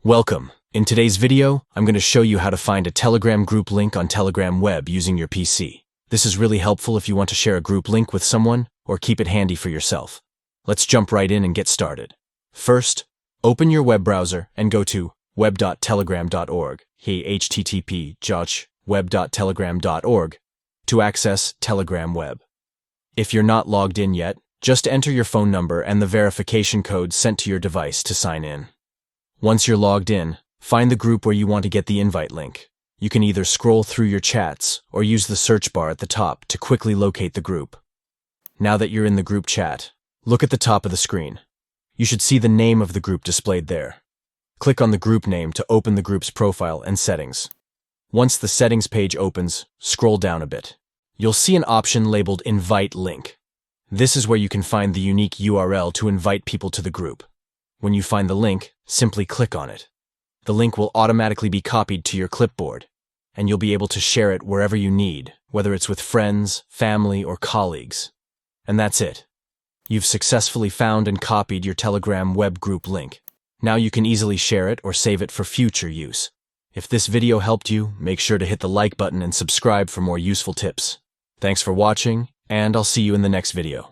Welcome. In today's video, I'm going to show you how to find a Telegram group link on Telegram web using your PC. This is really helpful if you want to share a group link with someone or keep it handy for yourself. Let's jump right in and get started. First, open your web browser and go to web.telegram.org, http://web.telegram.org, to access Telegram web. If you're not logged in yet, just enter your phone number and the verification code sent to your device to sign in. Once you're logged in, find the group where you want to get the invite link. You can either scroll through your chats or use the search bar at the top to quickly locate the group. Now that you're in the group chat, look at the top of the screen. You should see the name of the group displayed there. Click on the group name to open the group's profile and settings. Once the settings page opens, scroll down a bit. You'll see an option labeled Invite Link. This is where you can find the unique URL to invite people to the group. When you find the link, simply click on it. The link will automatically be copied to your clipboard, and you'll be able to share it wherever you need, whether it's with friends, family, or colleagues. And that's it. You've successfully found and copied your Telegram web group link. Now you can easily share it or save it for future use. If this video helped you, make sure to hit the like button and subscribe for more useful tips. Thanks for watching, and I'll see you in the next video.